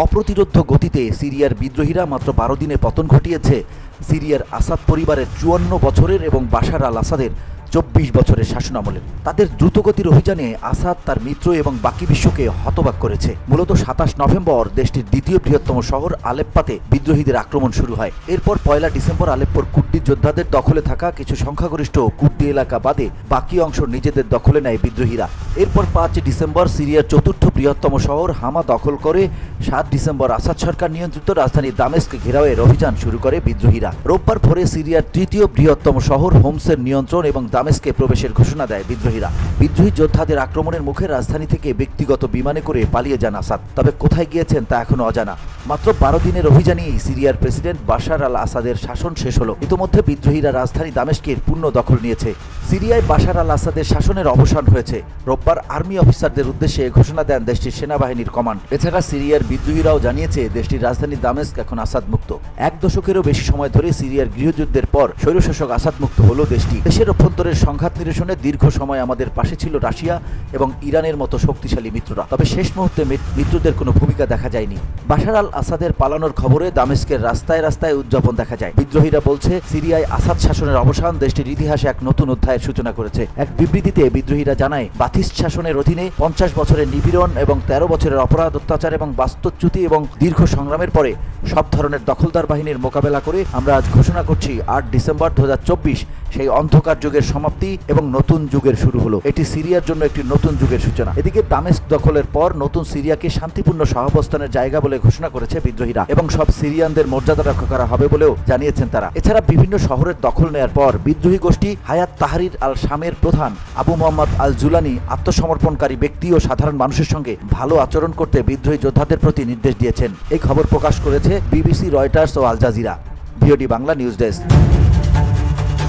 অপ্রতিরোধ্য গতিতে সিরিয়ার বিদ্রোহীরা মাত্র 12 দিনে পতন ঘটিয়েছে সিরিয়ার আসাদ পরিবারের 54 বছরের এবং বাশার আল আসাদের 24 বছরের শাসনামলে। তাদের দ্রুতগতির অভিযানে আসাদ তার মিত্র এবং বাকি বিশ্বকে হতবাক করেছে। মূলত 27 নভেম্বর দেশটির দ্বিতীয় বৃহত্তম শহর আলেপ্পাতে বিদ্রোহীদের আক্রমণ শুরু হয়। এরপর 1 ডিসেম্বর আলেপ্পোর কুর্দি যোদ্ধাদের দখলে থাকা কিছু সংখ্যাগরিষ্ঠ কুর্দি এলাকা বাদে বাকি অংশ নিজেদের দখলে নেয় বিদ্রোহীরা। এরপর 5 ডিসেম্বর সিরিয়ার চতুর্থ বৃহত্তম শহর হামা দখল করে 7 ডিসেম্বর আসাদ সরকার নিয়ন্ত্রিত রাজধানী দামেস্ক ঘেরাওয়ের অভিযান শুরু করে বিদ্রোহীরা। রোববার ভোরে সিরিয়ার তৃতীয় বৃহত্তম শহর হোমসের নিয়ন্ত্রণ এবং দামেস্কে প্রবেশের ঘোষণা দেয় বিদ্রোহীরা। বিদ্রোহী যোদ্ধাদের আক্রমণের মুখে রাজধানী থেকে ব্যক্তিগত বিমানে করে পালিয়ে যান আসাদ। তবে কোথায় গিয়েছেন তা এখনো অজানা। মাত্র 12 দিনের অভিযানেই সিরিয়ার প্রেসিডেন্ট বাশার আল আসাদের শাসন শেষ হলো। ইতোমধ্যে বিদ্রোহীরা রাজধানী দামেস্কের পূর্ণ দখল নিয়েছে। সিরিয়ায় বাশার আল আসাদের শাসনের অবসান হয়েছে। রোববার আর্মি অফিসারদের উদ্দেশ্যে ঘোষণা দেন দেশটির সেনাবাহিনীর কমান্ড। এছাড়া সিরিয়ার বিদ্রোহীরাও জানিয়েছে দেশটির রাজধানী দামেস্ক এখন আসাদ মুক্ত। 1 দশকেরও বেশি সময় ধরে সিরিয়ার গৃহযুদ্ধের পর স্বৈরশাসক আসাদ মুক্ত হলো দেশটি। দেশের অভ্যন্তরের সংঘাত নিরসনে দীর্ঘ সময় আমাদের পাশে ছিল রাশিয়া এবং ইরানের মতো শক্তিশালী মিত্ররা। তবে শেষ মুহূর্তে মিত্রদের কোনো ভূমিকা দেখা যায়নি। বাশার আল আসাদের পালানোর খবরে দামেস্কের রাস্তায় রাস্তায় উদযাপন দেখা যায়। বিদ্রোহীরা বলছে সিরিয়ায় আসাদ শাসনের অবসান দেশটির ইতিহাসে এক নতুন অধ্যায়ের সূচনা করেছে। এক বিবৃতিতে বিদ্রোহীরা জানায় বাথিস্ট শাসনের অধীনে 50 বছরের নিপীড়ন এবং 13 বছরের অপরাধ অত্যাচার এবং বাস্তুচ্যুতি এবং দীর্ঘ সংগ্রামের পরে সব ধরনের দখলদার বাহিনীর মোকাবেলা করে আমরা আজ ঘোষণা করছি 8 ডিসেম্বর 2024 সেই অন্ধকার যুগের সমাপ্তি এবং নতুন যুগের শুরু হলো। এটি সিরিয়ার জন্য একটি নতুন যুগের সূচনা। এদিকে দামেস্ক দখলের পর নতুন সিরিয়াকে শান্তিপূর্ণ সহাবস্থানের জায়গা বলে ঘোষণা করেছে বিদ্রোহীরা এবং সব সিরিয়ানদের মর্যাদা রক্ষা করা হবে বলেও জানিয়েছেন তারা। এছাড়া বিভিন্ন শহরের দখল নেয়ার পর বিদ্রোহী গোষ্ঠী হায়াত তাহরির আল শামের প্রধান আবু মোহাম্মদ আল জুলানি আত্মসমর্পণকারী ব্যক্তি ও সাধারণ মানুষের সঙ্গে ভালো আচরণ করতে বিদ্রোহী যোদ্ধাদের প্রতি নির্দেশ দিয়েছেন। এই খবর প্রকাশ করেছে বিবিসি, রয়টার্স ও Al Jazeera. VOD Bangla news desk.